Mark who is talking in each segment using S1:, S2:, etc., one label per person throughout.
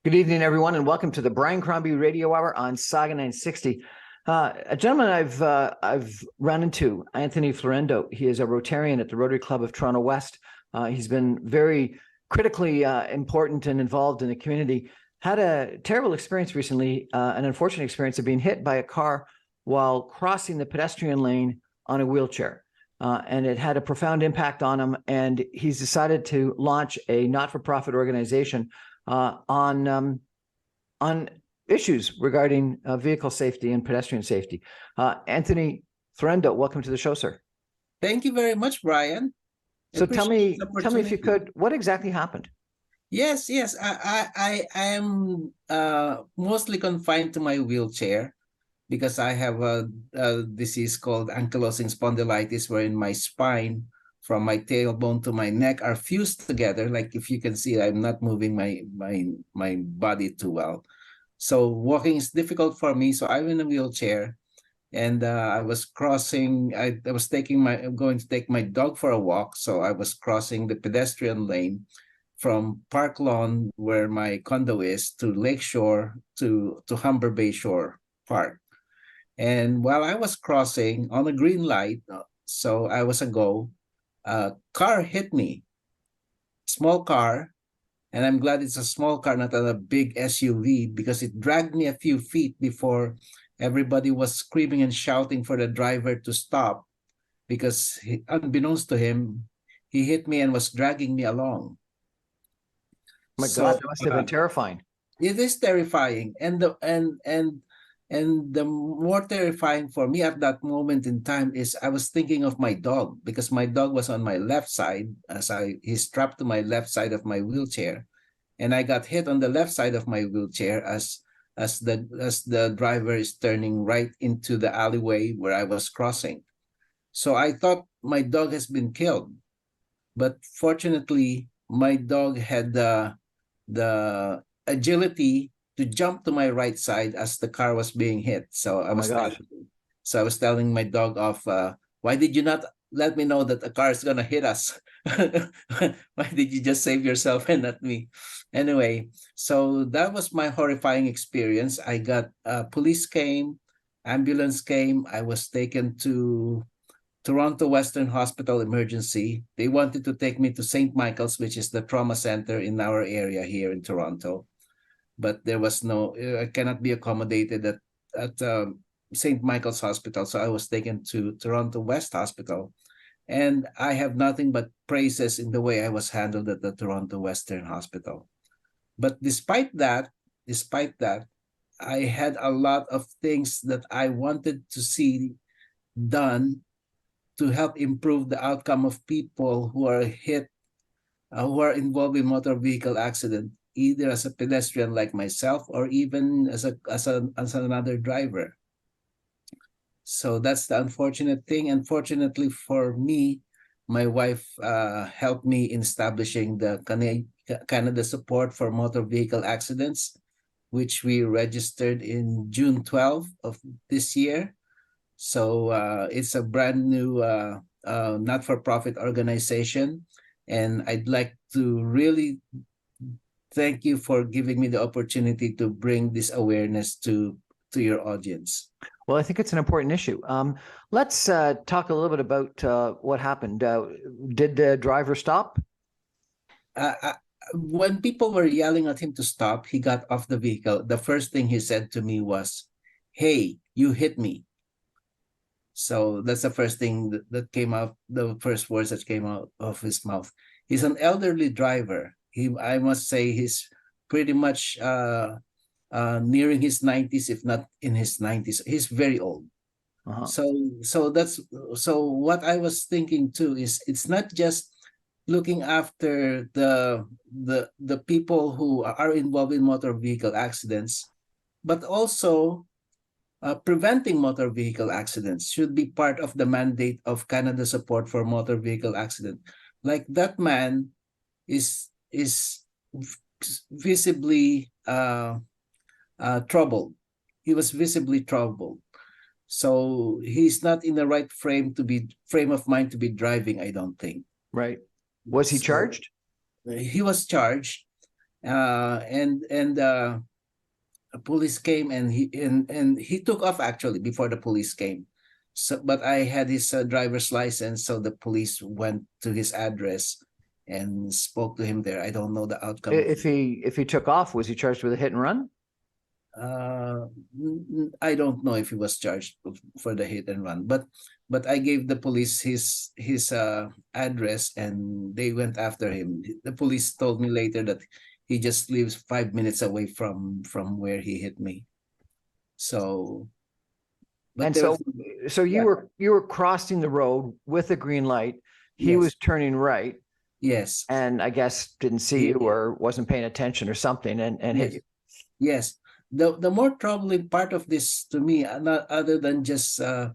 S1: Good evening, everyone, and welcome to the Brian Crombie Radio Hour on Saga 960. A gentleman I've run into, Anthony Florendo. He is a Rotarian at the Rotary Club of Toronto West. He's been very critically important and involved in the community. Had a terrible experience recently, an unfortunate experience of being hit by a car while crossing the pedestrian lane on a wheelchair. And it had a profound impact on him, and he's decided to launch a not-for-profit organization on issues regarding vehicle safety and pedestrian safety. Anthony Florendo, welcome to the show, sir.
S2: Thank you very much, Brian.
S1: So tell me if you could, what exactly happened?
S2: Yes. I am mostly confined to my wheelchair because I have a disease called ankylosing spondylitis, wherein my spine from my tailbone to my neck are fused together. Like if you can see, I'm not moving my body too well. So walking is difficult for me. So I'm in a wheelchair, and I was crossing. I was going to take my dog for a walk. So I was crossing the pedestrian lane from Park Lawn, where my condo is, to Lakeshore to Humber Bay Shore Park. And while I was crossing on a green light, so I was a go. Car hit me, small car, and I'm glad it's a small car, not a big SUV, because it dragged me a few feet before everybody was screaming and shouting for the driver to stop, because unbeknownst to him, he hit me and was dragging me along.
S1: Oh my God, that must have been terrifying.
S2: It is terrifying, and the more terrifying for me at that moment in time is I was thinking of my dog, because my dog was on my left side he's strapped to my left side of my wheelchair, and I got hit on the left side of my wheelchair as the driver is turning right into the alleyway where I was crossing. So I thought my dog has been killed, but fortunately my dog had the agility to jump to my right side as the car was being hit. So I was telling my dog off, why did you not let me know that a car is gonna hit us? Why did you just save yourself and not me? Anyway, so that was my horrifying experience. I got police came, ambulance came. I was taken to Toronto Western Hospital emergency. They wanted to take me to St. Michael's, which is the trauma center in our area here in Toronto. But there was I cannot be accommodated at St. Michael's Hospital. So I was taken to Toronto West Hospital. And I have nothing but praises in the way I was handled at the Toronto Western Hospital. But despite that, I had a lot of things that I wanted to see done to help improve the outcome of people who are hit, who are involved in motor vehicle accident, either as a pedestrian like myself or even as another driver. So that's the unfortunate thing. Unfortunately for me, my wife helped me in establishing the Canada Support for Motor Vehicle Accidents, which we registered in June 12 of this year. So it's a brand new not-for-profit organization, and I'd like to really thank you for giving me the opportunity to bring this awareness to your audience.
S1: Well, I think it's an important issue. Let's talk a little bit about what happened. Did the driver stop?
S2: When people were yelling at him to stop, he got off the vehicle. The first thing he said to me was, "Hey, you hit me." So that's the first thing that came out, the first words that came out of his mouth. He's an elderly driver. I must say he's pretty much nearing his 90s, if not in his 90s. He's very old. So what I was thinking too is it's not just looking after the people who are involved in motor vehicle accidents, but also preventing motor vehicle accidents should be part of the mandate of Canada Support for Motor Vehicle Accident. Like that man is visibly troubled. He was visibly troubled. So he's not in the right frame of mind to be driving, I don't think.
S1: Right. Was he charged?
S2: He was charged. And police came, and he took off actually before the police came. So, but I had his driver's license, so the police went to his address and spoke to him there. I don't know the outcome of
S1: If he took off, was he charged with a hit and run?
S2: I don't know if he was charged for the hit and run, but I gave the police his address, and they went after him. The police told me later that he just lives 5 minutes away from where he hit me. So, but
S1: And
S2: there was,
S1: so
S2: yeah,
S1: you were crossing the road with a green light. He
S2: yes,
S1: was turning right,
S2: yes,
S1: and I guess didn't see you or wasn't paying attention or something, and hit
S2: yes,
S1: you.
S2: yes. The more troubling part of this to me, not other than just that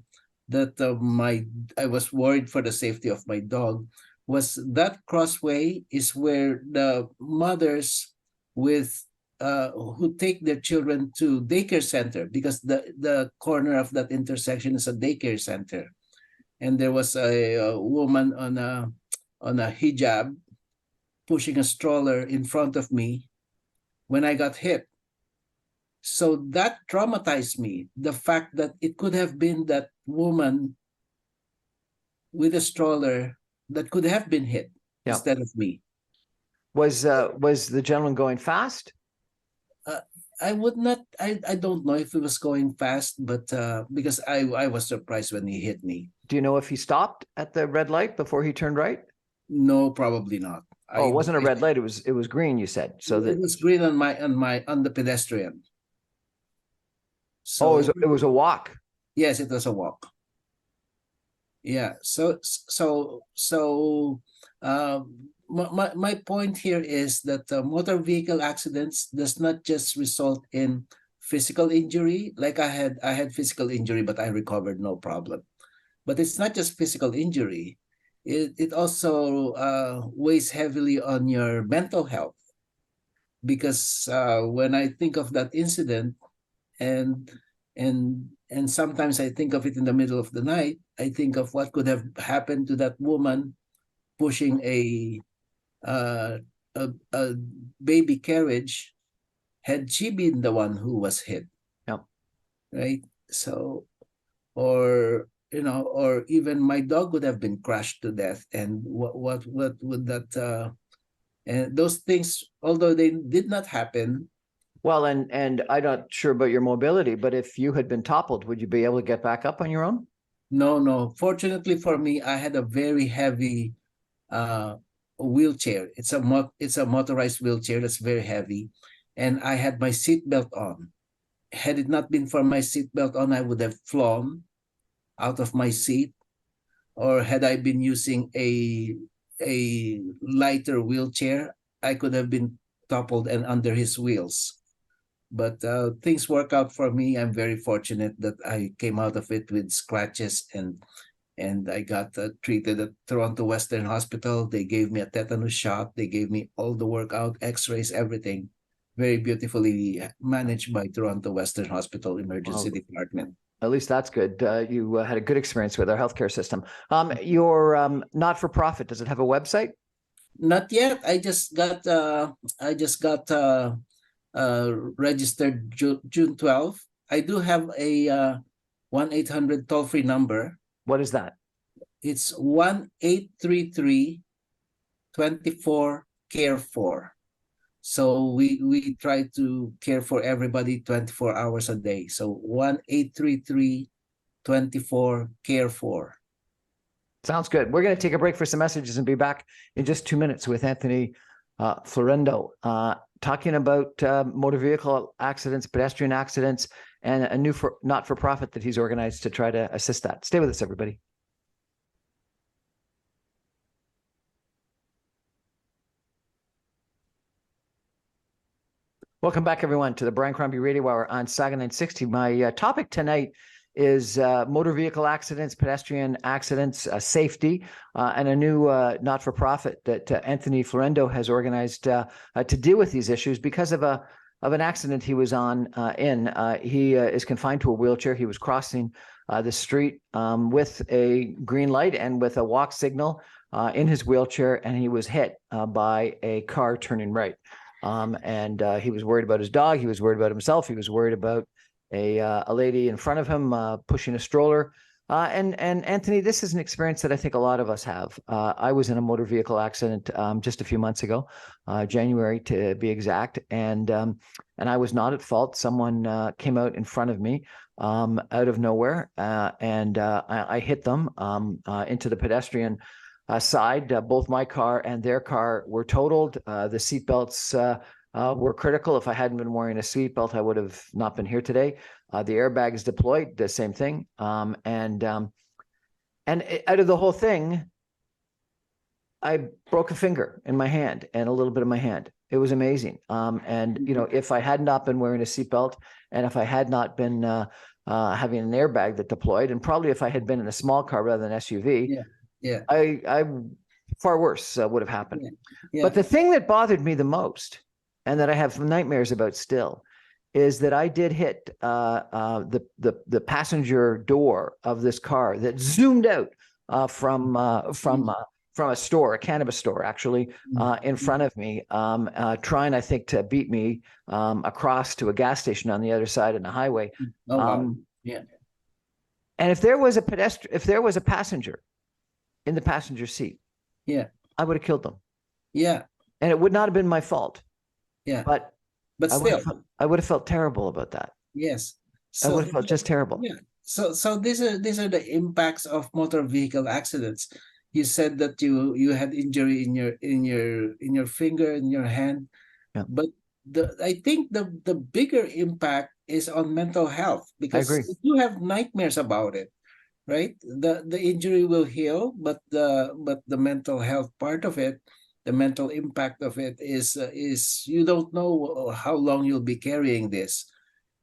S2: I was worried for the safety of my dog, was that crossway is where the mothers with who take their children to daycare center, because the corner of that intersection is a daycare center, and there was a woman on a hijab pushing a stroller in front of me when I got hit. So that traumatized me, the fact that it could have been that woman with a stroller that could have been hit
S1: Yeah.
S2: instead of me.
S1: Was the gentleman going fast?
S2: I would not, I don't know if he was going fast, but because I was surprised when he hit me.
S1: Do you know if he stopped at the red light before he turned right?
S2: No, probably not.
S1: Oh, it wasn't a red light. It was green, you said. So
S2: it
S1: that
S2: was green on the pedestrian. So
S1: it was a walk.
S2: yes, it was a walk. Yeah. My point here is that motor vehicle accidents does not just result in physical injury. Like I had physical injury, but I recovered no problem. But it's not just physical injury. It also weighs heavily on your mental health, because when I think of that incident, and and sometimes I think of it in the middle of the night, I think of what could have happened to that woman pushing uh, a baby carriage had she been the one who was hit.
S1: Yeah.
S2: Right. So, or or even my dog would have been crushed to death, and what would that and those things, although they did not happen.
S1: Well, and I'm not sure about your mobility, but if you had been toppled, would you be able to get back up on your own?
S2: No. Fortunately for me, I had a very heavy uh, wheelchair. It's a motorized wheelchair that's very heavy, and I had my seatbelt on. Had it not been for my seatbelt on, I would have flown out of my seat. Or had I been using a lighter wheelchair, I could have been toppled and under his wheels. But things work out for me. I'm very fortunate that I came out of it with scratches, and I got treated at Toronto Western Hospital. They gave me a tetanus shot. They gave me all the workout, x-rays, everything. Very beautifully managed by Toronto Western Hospital Emergency Department.
S1: At least that's good. You had a good experience with our healthcare system. Your not-for-profit, does it have a website?
S2: Not yet. I just got registered June 12th. I do have a 1-800 toll-free number.
S1: What is that?
S2: It's 1-833-24-CARE4. So we try to care for everybody 24 hours a day. So 1-833-24-CARE4.
S1: Sounds good. We're going to take a break for some messages and be back in just 2 minutes with Anthony Florendo, talking about motor vehicle accidents, pedestrian accidents, and a new not-for-profit that he's organized to try to assist that. Stay with us, everybody. Welcome back, everyone, to the Brian Crombie Radio Hour on Saga 960. My topic tonight is motor vehicle accidents, pedestrian accidents, safety, and a new not-for-profit that Anthony Florendo has organized to deal with these issues because of an accident he was in. He is confined to a wheelchair. He was crossing the street with a green light and with a walk signal in his wheelchair, and he was hit by a car turning right. And he was worried about his dog. He was worried about himself. He was worried about a lady in front of him pushing a stroller. And Anthony, this is an experience that I think a lot of us have. I was in a motor vehicle accident just a few months ago, January to be exact, and I was not at fault. Someone came out in front of me out of nowhere, and I hit them into the pedestrian side. Both my car and their car were totaled. The seatbelts were critical. If I hadn't been wearing a seatbelt, I would have not been here today. The airbag is deployed, the same thing. And out of the whole thing, I broke a finger in my hand and a little bit of my hand. It was amazing. And you know, if I had not been wearing a seatbelt, and if I had not been having an airbag that deployed, and probably if I had been in a small car rather than SUV, I far worse would have happened. But the thing that bothered me the most, and that I have nightmares about still, is that I did hit the passenger door of this car that zoomed out from a store, a cannabis store, actually, in front of me, trying, I think, to beat me across to a gas station on the other side of the highway.
S2: Oh, wow. Yeah.
S1: And if there was a passenger in the passenger seat, I would have killed them.
S2: Yeah.
S1: And it would not have been my fault.
S2: Yeah.
S1: But
S2: still,
S1: I would have felt terrible about that.
S2: yes.
S1: I would have felt just terrible.
S2: Yeah. So these are the impacts of motor vehicle accidents. You said that you had injury in your finger, in your hand.
S1: Yeah.
S2: But I think the bigger impact is on mental health, because you have nightmares about it, right? The injury will heal, but the mental health part of it, the mental impact of it is you don't know how long you'll be carrying this,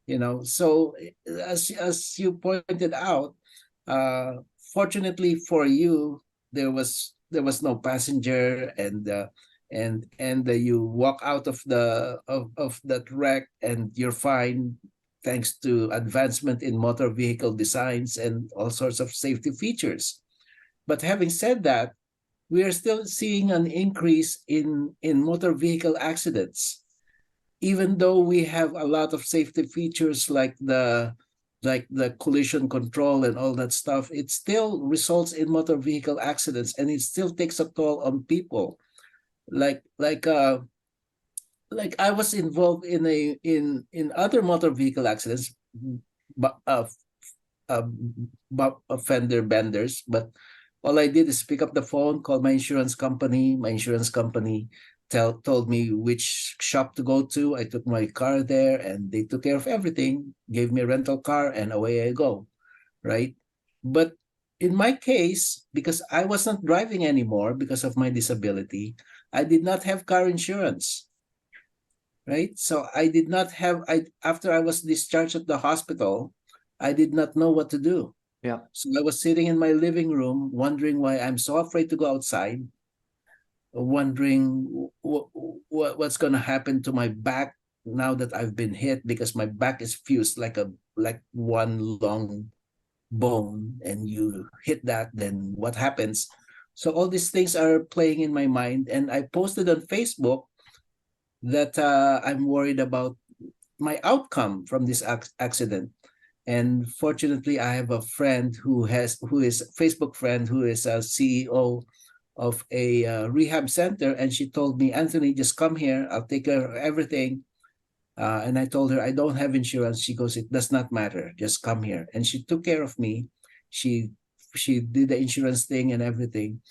S2: you know. So as you pointed out, fortunately for you, there was no passenger, and you walk out of that wreck and you're fine, thanks to advancement in motor vehicle designs and all sorts of safety features. But having said that, we are still seeing an increase in motor vehicle accidents, even though we have a lot of safety features like the collision control and all that stuff. It still results in motor vehicle accidents, and it still takes a toll on people. Like I was involved in other motor vehicle accidents, but fender benders. But all I did is pick up the phone, call my insurance company. My insurance company told me which shop to go to. I took my car there, and they took care of everything, gave me a rental car, and away I go, right? But in my case, because I wasn't driving anymore because of my disability, I did not have car insurance, right? So I did not have, after I was discharged at the hospital, I did not know what to do.
S1: Yeah.
S2: So I was sitting in my living room wondering why I'm so afraid to go outside, wondering what's going to happen to my back now that I've been hit, because my back is fused like one long bone, and you hit that, then what happens? So all these things are playing in my mind, and I posted on Facebook that I'm worried about my outcome from this accident. And fortunately, I have a friend who is a Facebook friend who is a CEO of a rehab center, and she told me, Anthony, just come here, I'll take care of everything. And I told her I don't have insurance. She goes, it does not matter, just come here. And she took care of me. She did the insurance thing and everything.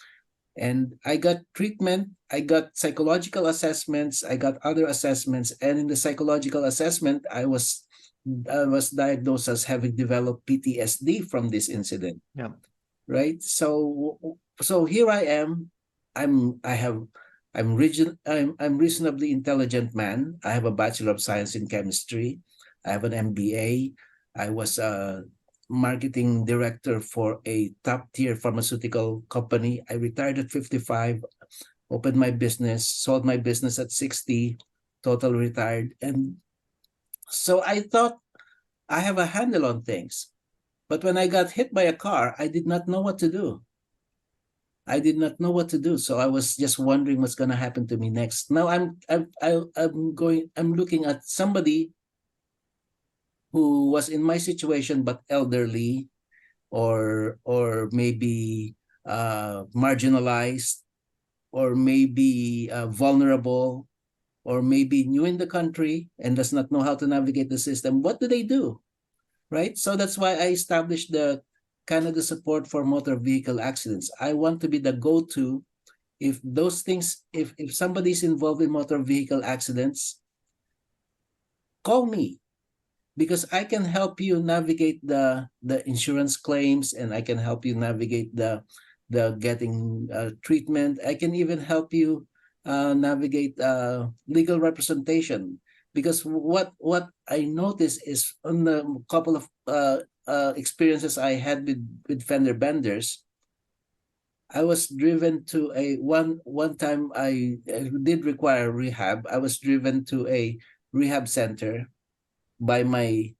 S2: And I got treatment. I got psychological assessments. I got other assessments. And in the psychological assessment, I was diagnosed as having developed PTSD from this incident.
S1: Yeah.
S2: Right. So here I am. I'm reasonably intelligent man. I have a Bachelor of Science in Chemistry. I have an MBA. I was a marketing director for a top-tier pharmaceutical company. I retired at 55, opened my business, sold my business at 60, total retired. And so I thought I have a handle on things. But when I got hit by a car, I did not know what to do. I did not know what to do, so I was just wondering what's going to happen to me next. Now I'm looking at somebody who was in my situation but elderly, or maybe marginalized, or maybe vulnerable, or maybe new in the country and does not know how to navigate the system. What do they do? Right? So that's why I established the Canada Support for Motor Vehicle Accidents. I want to be the go-to if those things, if somebody's involved in motor vehicle accidents, call me, because I can help you navigate the insurance claims, and I can help you navigate the getting treatment. I can even help you navigate legal representation, because what I noticed is on the couple of experiences I had with fender benders, I was driven to a one time I did require rehab. I was driven to a rehab center by my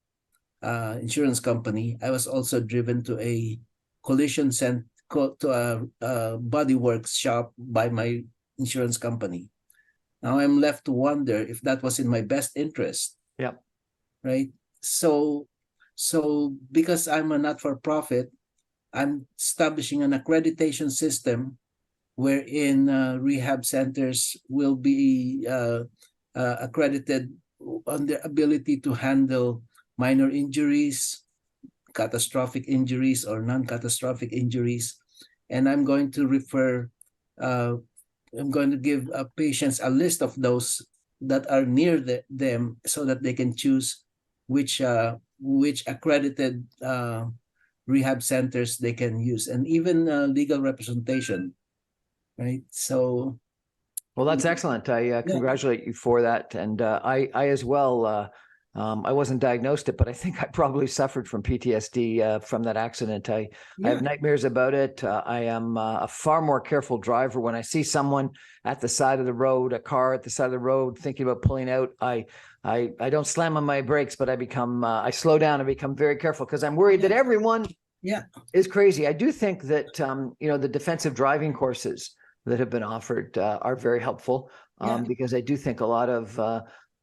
S2: insurance company. I was also driven to a collision center, to a body works shop by my insurance company. Now I'm left to wonder if that was in my best interest,
S1: Yep.
S2: right? So, so because I'm a not-for-profit, I'm establishing an accreditation system wherein rehab centers will be accredited on their ability to handle minor injuries, catastrophic injuries, or non-catastrophic injuries. And I'm going to refer, I'm going to give patients a list of those that are near them, so that they can choose which accredited rehab centers they can use, and even legal representation, right? So,
S1: Well, that's excellent. I
S2: yeah,
S1: congratulate you for that. And I as well, I wasn't diagnosed it, but I think I probably suffered from PTSD from that accident. I have
S2: yeah,
S1: nightmares about it. I am a far more careful driver. When I see someone at the side of the road, a car at the side of the road, thinking about pulling out, I don't slam on my brakes, but I slow down and become very careful, because I'm worried that everyone
S2: yeah,
S1: is crazy. I do think that the defensive driving courses that have been offered are very helpful,
S2: yeah,
S1: because I do think a lot of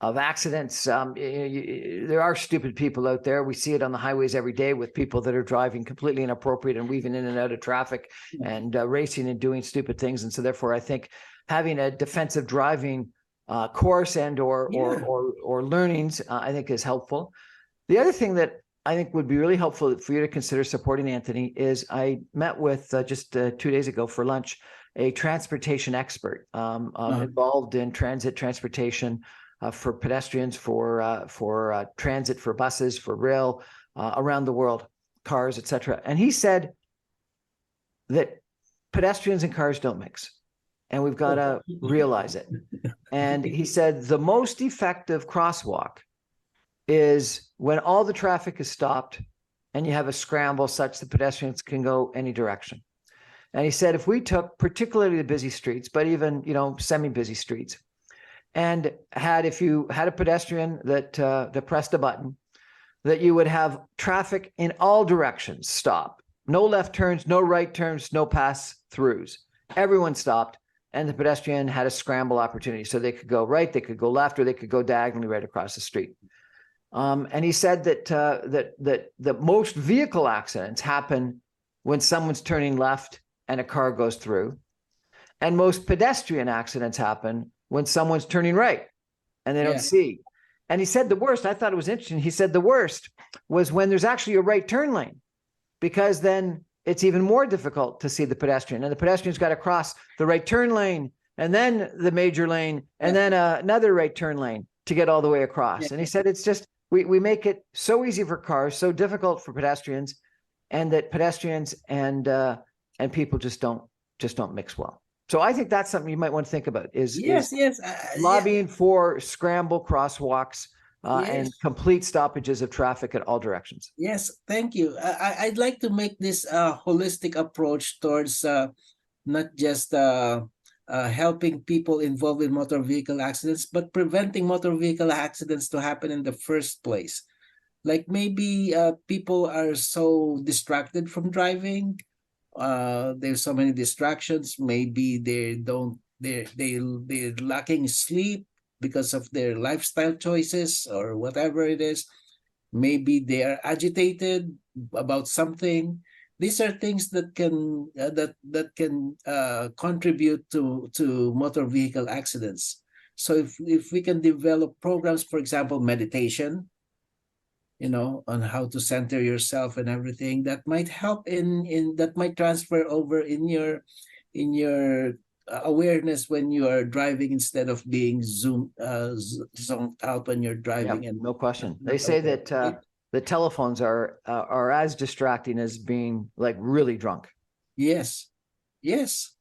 S1: accidents. There are stupid people out there. We see it on the highways every day, with people that are driving completely inappropriate and weaving in and out of traffic, and racing and doing stupid things. And so, therefore, I think having a defensive driving course and or learnings, I think, is helpful. The other thing that I think would be really helpful for you to consider supporting, Anthony, is I met with just 2 days ago for lunch a transportation expert involved in transit transportation for pedestrians, for transit, for buses, for rail around the world, cars, etc. And he said that pedestrians and cars don't mix, and we've got to realize it. And he said the most effective crosswalk is when all the traffic is stopped and you have a scramble such that pedestrians can go any direction. And he said if we took particularly the busy streets, but even semi-busy streets, and if you had a pedestrian that pressed a button, that you would have traffic in all directions stop. No left turns, no right turns, no pass throughs. Everyone stopped, and the pedestrian had a scramble opportunity. So they could go right, they could go left, or they could go diagonally right across the street. And he said that most vehicle accidents happen when someone's turning left and a car goes through, and most pedestrian accidents happen when someone's turning right and they don't see. And he said the worst, I thought it was interesting, he said the worst was when there's actually a right turn lane, because then it's even more difficult to see the pedestrian, and the pedestrian's got to cross the right turn lane and then the major lane and then another right turn lane to get all the way across. And he said it's just we make it so easy for cars, so difficult for pedestrians, and that pedestrians and people just don't mix well. So I think that's something you might want to think about is lobbying for scramble crosswalks and complete stoppages of traffic at all directions.
S2: Yes, thank you. I'd like to make this holistic approach towards not just helping people involved in motor vehicle accidents, but preventing motor vehicle accidents to happen in the first place. Like maybe people are so distracted from driving, there's so many distractions. Maybe they're lacking sleep because of their lifestyle choices or whatever it is. Maybe they are agitated about something. These are things that can contribute to motor vehicle accidents. So if we can develop programs, for example, meditation, on how to center yourself and everything, that might help in that might transfer over in your awareness when you are driving, instead of being zoned out when you're driving
S1: Yeah,
S2: and
S1: no question. They
S2: not
S1: say
S2: aware,
S1: that
S2: right?
S1: the telephones are as distracting as being like really drunk.
S2: Yes, yes.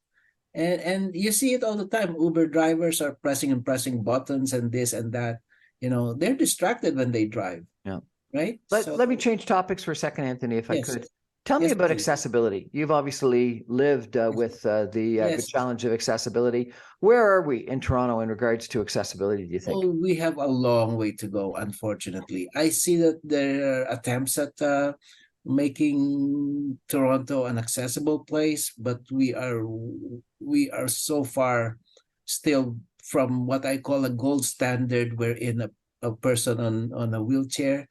S2: And you see it all the time. Uber drivers are pressing and pressing buttons and this and that. They're distracted when they drive,
S1: Yeah.
S2: right?
S1: Let me
S2: So
S1: change topics for a second, Anthony, if I
S2: yes,
S1: could. Tell me
S2: yes,
S1: about
S2: please.
S1: accessibility. You've obviously lived with the
S2: Yes.
S1: challenge of accessibility. Where are we in Toronto in regards to accessibility, do you think?
S2: Oh, we have a long way to go, unfortunately. I see that there are attempts at making Toronto an accessible place, but we are so far still from what I call a gold standard, wherein a person on a wheelchair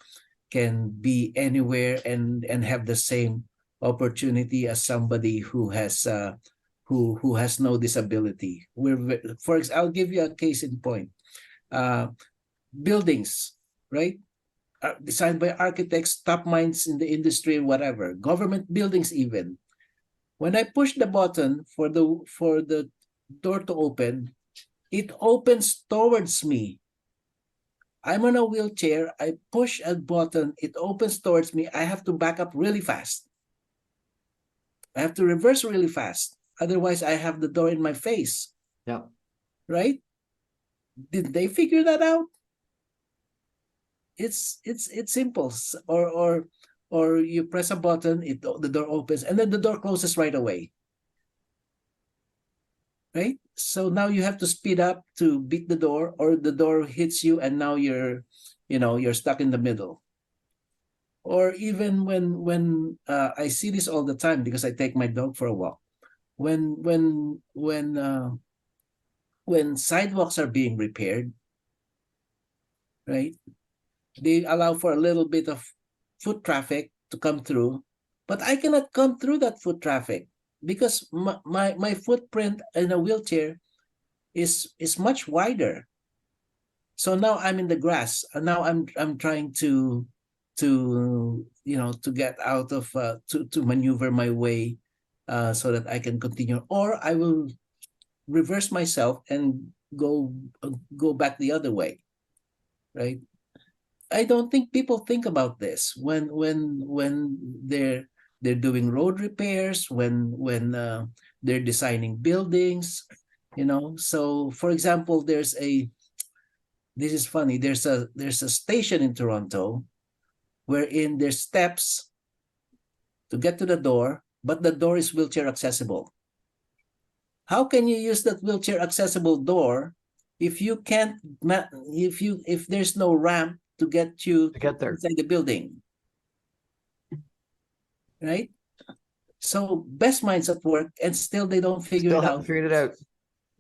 S2: can be anywhere and have the same opportunity as somebody who has no disability. I'll give you a case in point. Uh, Buildings, right? Designed by architects, top minds in the industry, whatever. Government buildings even. When I push the button for the door to open, it opens towards me. I'm on a wheelchair. I push a button. It opens towards me. I have to back up really fast. I have to reverse really fast. Otherwise, I have the door in my face,
S1: Yeah.
S2: right? Did they figure that out? It's simple. Or you press a button, the door opens, and then the door closes right away, right? So now you have to speed up to beat the door, or the door hits you, and now you're stuck in the middle. Or even when I see this all the time because I take my dog for a walk. When sidewalks are being repaired, right? They allow for a little bit of foot traffic to come through, but I cannot come through that foot traffic because my footprint in a wheelchair is much wider. So now I'm in the grass, and now I'm trying to get out of to maneuver my way so that I can continue, or I will reverse myself and go back the other way, right? I don't think people think about this when they're doing road repairs, when they're designing buildings. So for example, this is funny. There's a station in Toronto wherein there's steps to get to the door, but the door is wheelchair accessible. How can you use that wheelchair accessible door if you can't if there's no ramp to get you
S1: To get there.
S2: inside the building, right? So best minds at work, and still they don't figure
S1: Still
S2: it
S1: haven't
S2: out
S1: figured it out.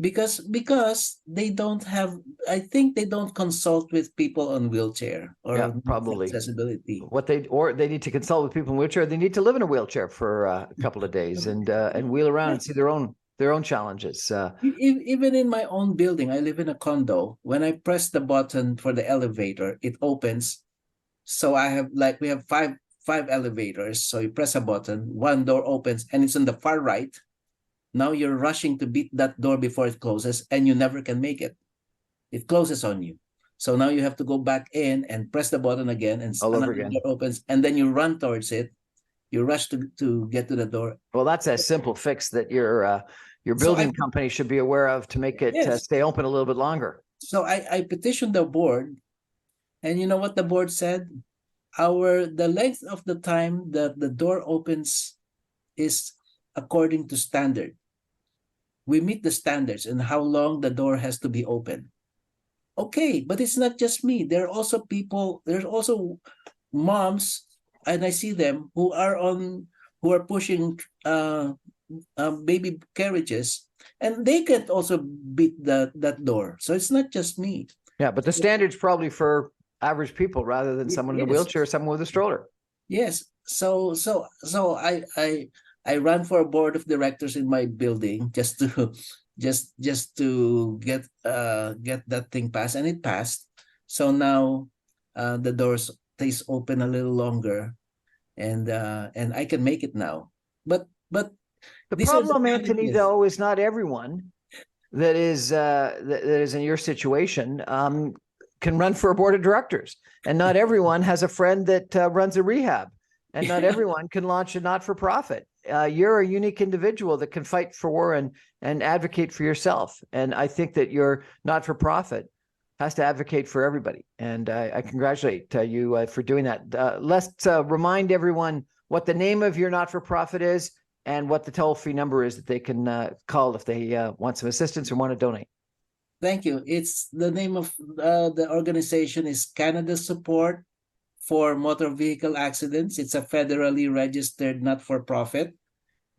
S2: because they don't have. I think they don't consult with people on wheelchair
S1: Yeah,
S2: or
S1: probably.
S2: accessibility.
S1: They need to consult with people in wheelchair. They need to live in a wheelchair for a couple of days and wheel around and see their own challenges.
S2: Even in my own building, I live in a condo. When I press the button for the elevator, it opens. So we have five elevators. So you press a button, one door opens, and it's on the far right. Now you're rushing to beat that door before it closes, and you never can make it. It closes on you. So now you have to go back in and press the button again, and
S1: All over
S2: another
S1: again.
S2: door opens, and then you run towards it. You rush to get to the door.
S1: Well, that's a simple fix that your
S2: So
S1: building company should be aware of to make it
S2: yes.
S1: stay open a little bit longer.
S2: So I petitioned the board, and you know what the board said? The length of the time that the door opens is according to standard. We meet the standards and how long the door has to be open. Okay, but it's not just me. There are also people, there's also moms, and I see them who are on who are pushing baby carriages, and they can also beat that door. So it's not just me.
S1: Yeah, but the standard's probably for average people rather than someone in a
S2: Yes.
S1: wheelchair or someone with a stroller.
S2: Yes. So I ran for a board of directors in my building just to just to get that thing passed, and it passed. So now the doors stays open a little longer, and I can make it now. But
S1: The
S2: these are the
S1: problem, Anthony,
S2: challenges.
S1: though, is not everyone that is in your situation can run for a board of directors, and not everyone has a friend that runs a rehab, and not everyone can launch a not-for-profit. You're a unique individual that can fight for and advocate for yourself, and I think that your not-for-profit has to advocate for everybody, and I congratulate you for doing that. Let's remind everyone what the name of your not-for-profit is and what the toll-free number is that they can call if they want some assistance or want to donate.
S2: Thank you. It's the name of the organization is Canada Support for Motor Vehicle Accidents. It's a federally registered not-for-profit,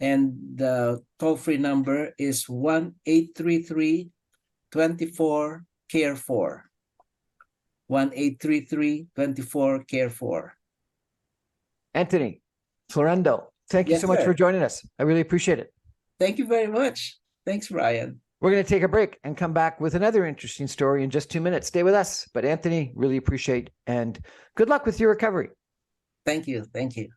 S2: and the toll-free number is 1-833-24-CARE4. 1-833-24-CARE4.
S1: Anthony Florendo, thank you
S2: Yes,
S1: so much
S2: sir.
S1: for joining us. I really appreciate it.
S2: Thank you very much. Thanks, Brian.
S1: We're going to take a break and come back with another interesting story in just 2 minutes. Stay with us. But Anthony, really appreciate and good luck with your recovery.
S2: Thank you. Thank you.